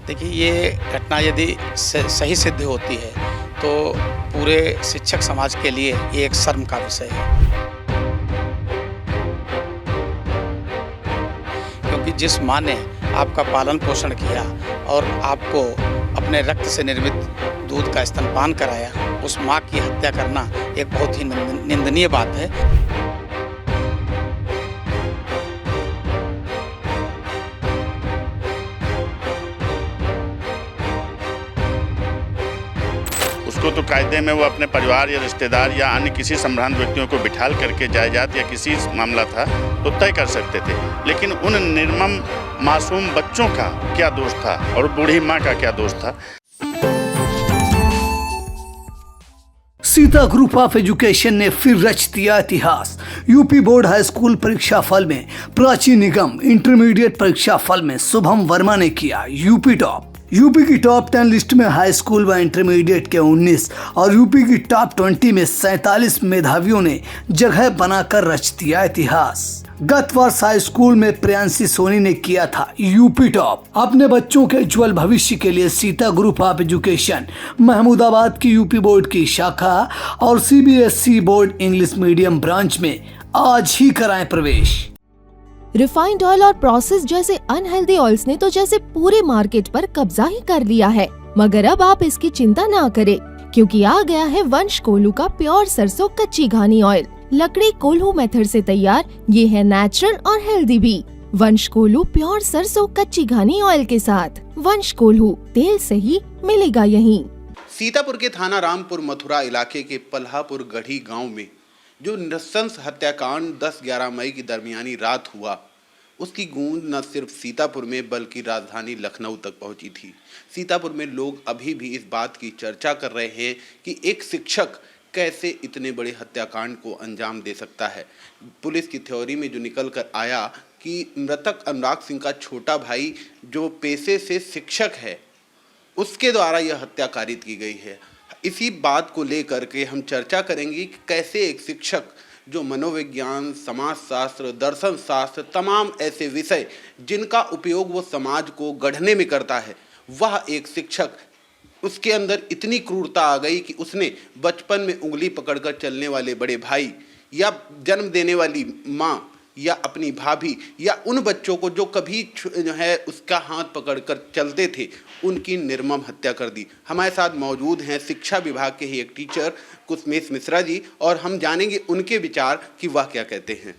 देखिए, ये घटना यदि सही सिद्ध होती है, तो पूरे शिक्षक समाज के लिए ये एक शर्म का विषय है। क्योंकि जिस माँ ने आपका पालन-पोषण किया और आपको अपने रक्त से निर्मित दूध का स्तनपान कराया, उस माँ की हत्या करना एक बहुत ही निंदनीय बात है। उसको तो कायदे में वो अपने परिवार या रिश्तेदार या अन्य किसी संभ्रांत व्यक्तियों को बिठाल करके जायदाद या किसी मामला था तो तय कर सकते थे, लेकिन उन निर्मम मासूम बच्चों का क्या दोष था और बूढ़ी माँ का क्या दोष था। सीता ग्रुप ऑफ एजुकेशन ने फिर रच दिया इतिहास। यूपी बोर्ड हाई स्कूल परीक्षा फल में प्राची निगम, इंटरमीडिएट परीक्षा फल में शुभम वर्मा ने किया यूपी टॉप। यूपी की टॉप 10 लिस्ट में हाई स्कूल व इंटरमीडिएट के 19 और यूपी की टॉप 20 में 47 मेधावियों ने जगह बनाकर रच दिया इतिहास। गत वर्ष हाई स्कूल में प्रियांशी सोनी ने किया था यूपी टॉप। अपने बच्चों के उज्जवल भविष्य के लिए Sita group of education Mahmudabad की यूपी बोर्ड की शाखा और CBSE board English medium branch में आज ही कराएं प्रवेश। रिफाइंड ऑयल और प्रोसेस जैसे अनहेल्दी ऑयल्स ने तो जैसे पूरे मार्केट पर कब्जा ही कर लिया है, मगर अब आप इसकी चिंता ना करें, क्योंकि आ गया है वंश कोल्हू का प्योर सरसों कच्ची घानी ऑयल। लकड़ी कोल्हू मेथड से तैयार, ये है नेचुरल और हेल्दी भी। वंश कोल्हू प्योर सरसों कच्ची घानी ऑयल के साथ। वंश कोल्हू, तेल सही मिलेगा यहीं। सीतापुर के थाना रामपुर मथुरा इलाके के पल्हापुर गढ़ी गांव में जो नृशंस हत्याकांड 10-11 मई की दरमियानी रात हुआ, उसकी गूंज न सिर्फ सीतापुर में बल्कि राजधानी लखनऊ तक पहुंची थी। सीतापुर में लोग अभी भी इस बात की चर्चा कर रहे हैं कि एक शिक्षक कैसे इतने बड़े हत्याकांड को अंजाम दे सकता है। पुलिस की थ्योरी में जो निकल कर आया कि मृतक अनुराग सिंह का छोटा भाई जो पेशे से शिक्षक है, उसके द्वारा यह हत्या कारित की गई है। इसी बात को लेकर के हम चर्चा करेंगे कि कैसे एक शिक्षक जो मनोविज्ञान, समाजशास्त्र, दर्शन शास्त्र, तमाम ऐसे विषय जिनका उपयोग वो समाज को गढ़ने में करता है, वह एक शिक्षक, उसके अंदर इतनी क्रूरता आ गई कि उसने बचपन में उंगली पकड़कर चलने वाले बड़े भाई या जन्म देने वाली माँ या अपनी भाभी या उन बच्चों को जो कभी जो है उसका हाथ पकड़कर चलते थे, उनकी निर्मम हत्या कर दी। हमारे साथ मौजूद हैं शिक्षा विभाग के ही एक टीचर कुसमेश मिश्रा जी, और हम जानेंगे उनके विचार कि वह क्या कहते हैं।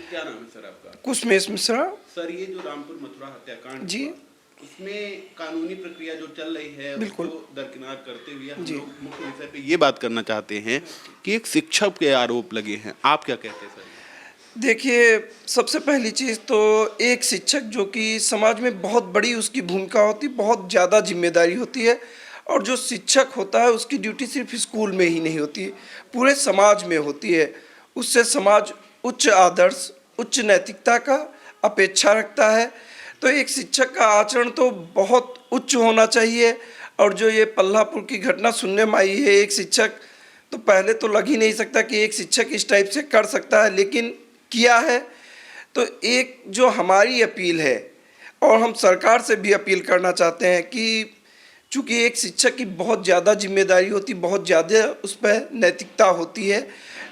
क्या नाम है सर आपका? कुसमेश मिश्रा। सर, ये जो रामपुर मथुरा हत्याकांड जी, उसमें कानूनी प्रक्रिया जो चल रही है बिल्कुल उसको दरकिनार करते हुए हम जी, लोग मुख्य विषय पे ये बात करना चाहते हैं कि एक शिक्षक के आरोप लगे हैं, आप क्या कहते हैं सर? देखिए, सबसे पहली चीज़ तो एक शिक्षक जो कि समाज में बहुत बड़ी उसकी भूमिका होती, बहुत ज़्यादा जिम्मेदारी होती है, और जो शिक्षक होता है उसकी ड्यूटी सिर्फ स्कूल में ही नहीं होती, पूरे समाज में होती है। उससे समाज उच्च आदर्श, उच्च नैतिकता का अपेक्षा रखता है। तो एक शिक्षक का आचरण तो बहुत उच्च होना चाहिए। और जो ये पल्हापुर की घटना सुनने में आई है, एक शिक्षक, तो पहले तो लग ही नहीं सकता कि एक शिक्षक इस टाइप से कर सकता है, लेकिन किया है। तो एक जो हमारी अपील है, और हम सरकार से भी अपील करना चाहते हैं कि चूँकि एक शिक्षक की बहुत ज़्यादा जिम्मेदारी होती, बहुत ज़्यादा उस पर नैतिकता होती है,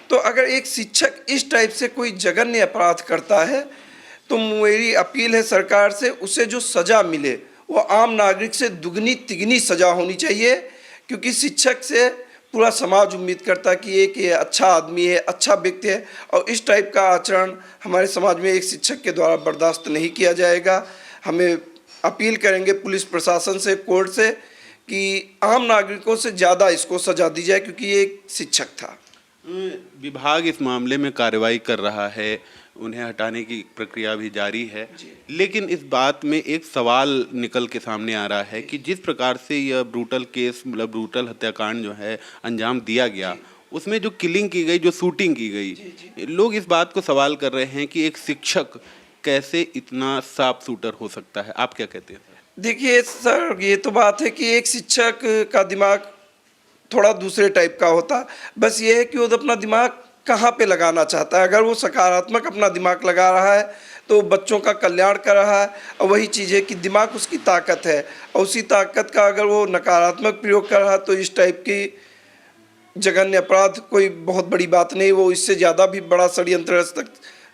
तो अगर एक शिक्षक इस टाइप से कोई जघन्य अपराध करता है, तो मेरी अपील है सरकार से, उसे जो सज़ा मिले वो आम नागरिक से दुगनी तिगनी सज़ा होनी चाहिए। क्योंकि शिक्षक से पूरा समाज उम्मीद करता है कि एक ये अच्छा आदमी है, अच्छा व्यक्ति है, और इस टाइप का आचरण हमारे समाज में एक शिक्षक के द्वारा बर्दाश्त नहीं किया जाएगा। हमें अपील करेंगे पुलिस प्रशासन से, कोर्ट से, कि आम नागरिकों से ज़्यादा इसको सजा दी जाए, क्योंकि ये एक शिक्षक था। विभाग इस मामले में कार्रवाई कर रहा है, उन्हें हटाने की प्रक्रिया भी जारी है, लेकिन इस बात में एक सवाल निकल के सामने आ रहा है कि जिस प्रकार से यह ब्रूटल केस, मतलब ब्रूटल हत्याकांड जो है अंजाम दिया गया, उसमें जो किलिंग की गई, जो शूटिंग की गई, लोग इस बात को सवाल कर रहे हैं कि एक शिक्षक कैसे इतना साफ शूटर हो सकता है। आप क्या कहते हैं? देखिए सर, ये तो बात है कि एक शिक्षक का दिमाग थोड़ा दूसरे टाइप का होता, बस ये है कि वो अपना दिमाग कहाँ पे लगाना चाहता है। अगर वो सकारात्मक अपना दिमाग लगा रहा है तो बच्चों का कल्याण कर रहा है। और वही चीज़ है कि दिमाग उसकी ताकत है, और उसी ताकत का अगर वो नकारात्मक प्रयोग कर रहा है तो इस टाइप की जघन्य अपराध कोई बहुत बड़ी बात नहीं, वो इससे ज़्यादा भी बड़ा षड्यंत्र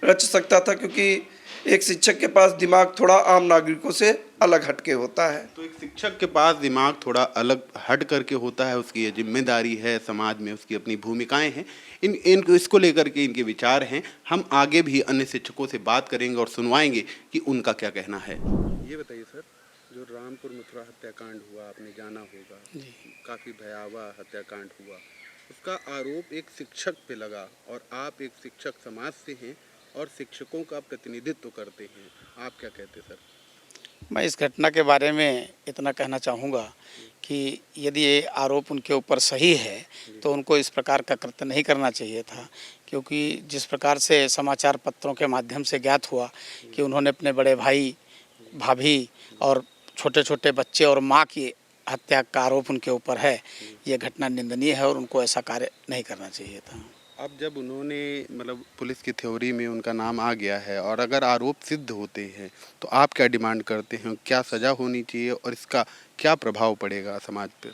रच सकता था, क्योंकि एक शिक्षक के पास दिमाग थोड़ा आम नागरिकों से अलग हटके होता है। तो एक शिक्षक के पास दिमाग थोड़ा अलग हट करके होता है, उसकी ये जिम्मेदारी है, समाज में उसकी अपनी भूमिकाएं हैं, इनको इसको लेकर के इनके विचार हैं। हम आगे भी अन्य शिक्षकों से बात करेंगे और सुनवाएंगे कि उनका क्या कहना है। ये बताइए सर, जो रामपुर मथुरा हत्याकांड हुआ आपने जाना होगा, काफ़ी भयावह हत्याकांड हुआ, उसका आरोप एक शिक्षक पे लगा और आप एक शिक्षक समाज से हैं और शिक्षकों का प्रतिनिधित्व करते हैं, आप क्या कहते सर? मैं इस घटना के बारे में इतना कहना चाहूँगा कि यदि ये आरोप उनके ऊपर सही है तो उनको इस प्रकार का कृत्य नहीं करना चाहिए था, क्योंकि जिस प्रकार से समाचार पत्रों के माध्यम से ज्ञात हुआ कि उन्होंने अपने बड़े भाई, भाभी और छोटे छोटे बच्चे और माँ की हत्या का आरोप उनके ऊपर है, ये घटना निंदनीय है और उनको ऐसा कार्य नहीं करना चाहिए था। अब जब उन्होंने मतलब पुलिस की थ्योरी में उनका नाम आ गया है और अगर आरोप सिद्ध होते हैं तो आप क्या डिमांड करते हैं, क्या सज़ा होनी चाहिए और इसका क्या प्रभाव पड़ेगा समाज पर?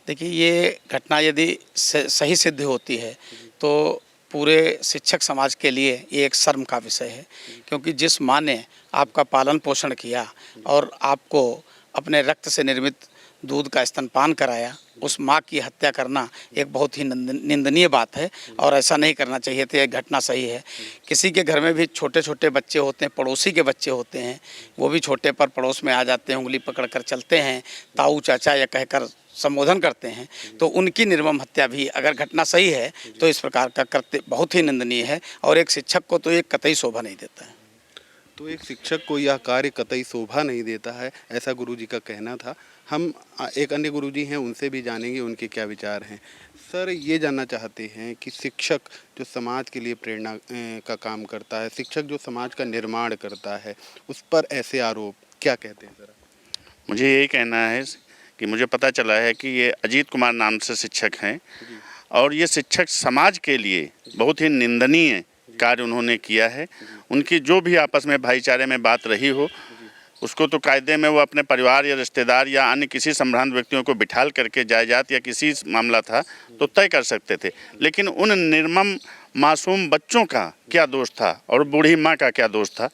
देखिए, ये घटना यदि सही सिद्ध होती है तो पूरे शिक्षक समाज के लिए ये एक शर्म का विषय है, क्योंकि जिस माँ ने आपका पालन पोषण किया और आपको अपने रक्त से निर्मित दूध का स्तनपान कराया, उस माँ की हत्या करना एक बहुत ही निंदनीय बात है और ऐसा नहीं करना चाहिए था। ये घटना सही है। किसी के घर में भी छोटे छोटे बच्चे होते हैं, पड़ोसी के बच्चे होते हैं, वो भी छोटे पर पड़ोस में आ जाते हैं, उंगली पकड़ कर चलते हैं, ताऊ चाचा या कहकर संबोधन करते हैं, तो उनकी निर्मम हत्या भी अगर घटना सही है तो इस प्रकार का कृत्य बहुत ही निंदनीय है और एक शिक्षक को तो ये कतई शोभा नहीं देता है। तो एक शिक्षक को यह कार्य कतई शोभा नहीं देता है, ऐसा गुरुजी का कहना था। हम एक अन्य गुरुजी हैं, उनसे भी जानेंगे उनके क्या विचार हैं। सर, ये जानना चाहते हैं कि शिक्षक जो समाज के लिए प्रेरणा का काम करता है, शिक्षक जो समाज का निर्माण करता है, उस पर ऐसे आरोप क्या कहते हैं सर? मुझे यही कहना है कि मुझे पता चला है कि ये अजीत कुमार नाम से शिक्षक हैं और ये शिक्षक समाज के लिए बहुत ही निंदनीय कार्य उन्होंने किया है। उनकी जो भी आपस में भाईचारे में बात रही हो, उसको तो कायदे में वो अपने परिवार या रिश्तेदार या अन्य किसी संभ्रांत व्यक्तियों को बिठाल करके जायदाद या किसी मामला था तो तय कर सकते थे, लेकिन उन निर्मम मासूम बच्चों का क्या दोष था और बूढ़ी माँ का क्या दोष था?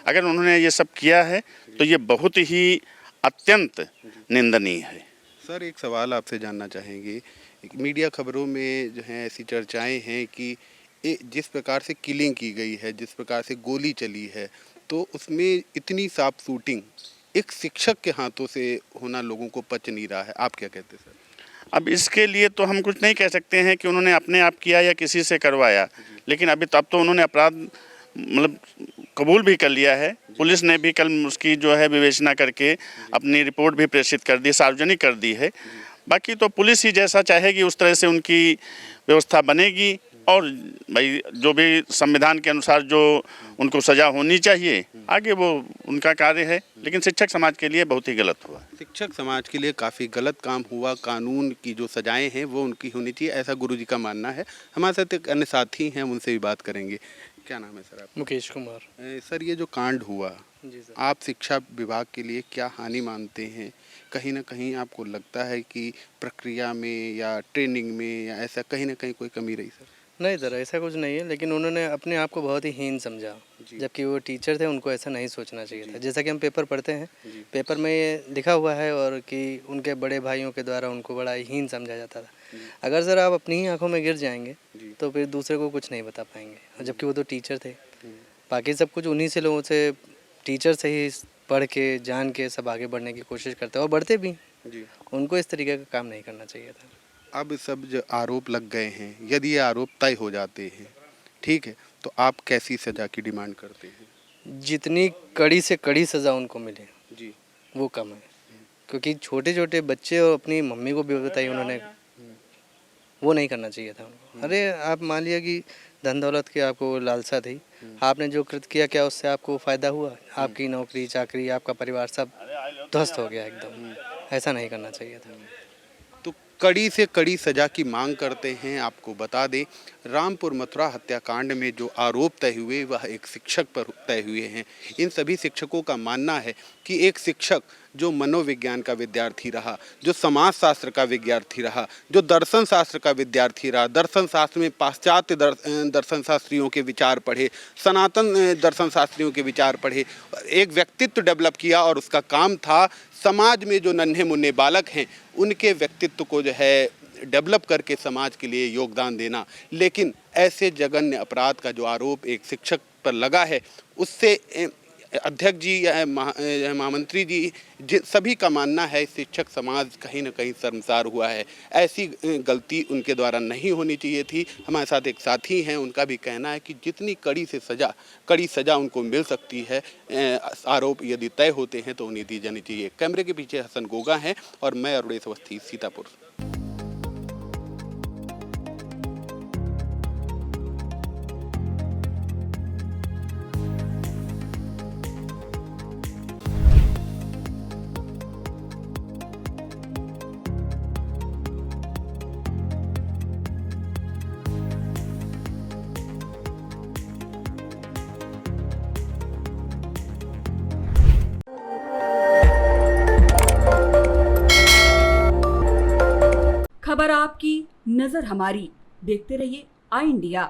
अगर उन्होंने ये सब किया है तो ये बहुत ही अत्यंत निंदनीय है। सर, एक सवाल आपसे जानना चाहेंगे, मीडिया खबरों में जो है ऐसी चर्चाएं हैं कि जिस प्रकार से किलिंग की गई है, जिस प्रकार से गोली चली है, तो उसमें इतनी साफ शूटिंग एक शिक्षक के हाथों से होना लोगों को पच नहीं रहा है, आप क्या कहते हैं सर? अब इसके लिए तो हम कुछ नहीं कह सकते हैं कि उन्होंने अपने आप किया या किसी से करवाया, लेकिन अभी तो अब तो उन्होंने अपराध मतलब कबूल भी कर लिया है। पुलिस ने भी कल उसकी जो है विवेचना करके अपनी रिपोर्ट भी प्रेषित कर दी, सार्वजनिक कर दी है। बाकी तो पुलिस ही जैसा चाहेगी उस तरह से उनकी व्यवस्था बनेगी और भाई जो भी संविधान के अनुसार जो उनको सज़ा होनी चाहिए आगे वो उनका कार्य है, लेकिन शिक्षक समाज के लिए बहुत ही गलत हुआ। शिक्षक समाज के लिए काफ़ी गलत काम हुआ, कानून की जो सजाएं हैं वो उनकी होनी चाहिए, ऐसा गुरुजी का मानना है। हमारे साथ एक अन्य साथी हैं, उनसे भी बात करेंगे। क्या नाम है सर आपका? मुकेश कुमार। सर, ये जो कांड हुआ, जी सर, आप शिक्षा विभाग के लिए क्या हानि मानते हैं? कहीं ना कहीं आपको लगता है कि प्रक्रिया में या ट्रेनिंग में या ऐसा कहीं ना कहीं कोई कमी रही सर? नहीं सर, ऐसा कुछ नहीं है, लेकिन उन्होंने अपने आप को बहुत ही हीन समझा, जबकि वो टीचर थे, उनको ऐसा नहीं सोचना चाहिए था। जैसा कि हम पेपर पढ़ते हैं, पेपर में ये लिखा हुआ है और कि उनके बड़े भाइयों के द्वारा उनको बड़ा हीन समझा जाता था। अगर सर आप अपनी ही आंखों में गिर जाएंगे तो फिर दूसरे को कुछ नहीं बता पाएंगे, जबकि वो तो टीचर थे। बाकी सब कुछ उन्हीं से लोगों से, टीचर से ही पढ़ के जान के सब आगे बढ़ने की कोशिश करते हैं और बढ़ते भी। उनको इस तरीके का काम नहीं करना चाहिए था। अब सब जो आरोप लग गए हैं, यदि ये आरोप तय हो जाते हैं, ठीक है, तो आप कैसी सज़ा की डिमांड करते हैं? जितनी कड़ी से कड़ी सज़ा उनको मिले जी, वो कम है, क्योंकि छोटे छोटे बच्चे और अपनी मम्मी को भी बताई उन्होंने, वो नहीं करना चाहिए था उनको। अरे आप मान लिया कि धन दौलत की आपको लालसा थी, आपने जो कृत किया, क्या उससे आपको फ़ायदा हुआ? आपकी नौकरी चाकरी, आपका परिवार सब ध्वस्त हो गया एकदम। ऐसा नहीं करना चाहिए था। तो कड़ी से कड़ी सजा की मांग करते हैं। आपको बता दें, रामपुर मथुरा हत्याकांड में जो आरोप तय हुए वह एक शिक्षक पर तय हुए हैं। इन सभी शिक्षकों का मानना है कि एक शिक्षक जो मनोविज्ञान का विद्यार्थी रहा, जो समाजशास्त्र का विद्यार्थी रहा, जो दर्शन शास्त्र का विद्यार्थी रहा, दर्शन शास्त्र में पाश्चात्य दर्शन शास्त्रियों के विचार पढ़े, सनातन दर्शन शास्त्रियों के विचार पढ़े, एक व्यक्तित्व डेवलप किया और उसका काम था समाज में जो नन्हे मुन्ने बालक हैं उनके व्यक्तित्व को जो है डेवलप करके समाज के लिए योगदान देना। लेकिन ऐसे जघन्य अपराध का जो आरोप एक शिक्षक पर लगा है, उससे अध्यक्ष जी या महामंत्री जी सभी का मानना है शिक्षक समाज कहीं ना कहीं शर्मसार हुआ है। ऐसी गलती उनके द्वारा नहीं होनी चाहिए थी। हमारे साथ एक साथी हैं, उनका भी कहना है कि जितनी कड़ी सज़ा उनको मिल सकती है, आरोप यदि तय होते हैं तो उन्हें दी जानी चाहिए। कैमरे के पीछे हसन गोगा हैं और मैं अरुणेश अवस्थी, सीतापुर। खबर आपकी, नजर हमारी। देखते रहिए आई इंडिया।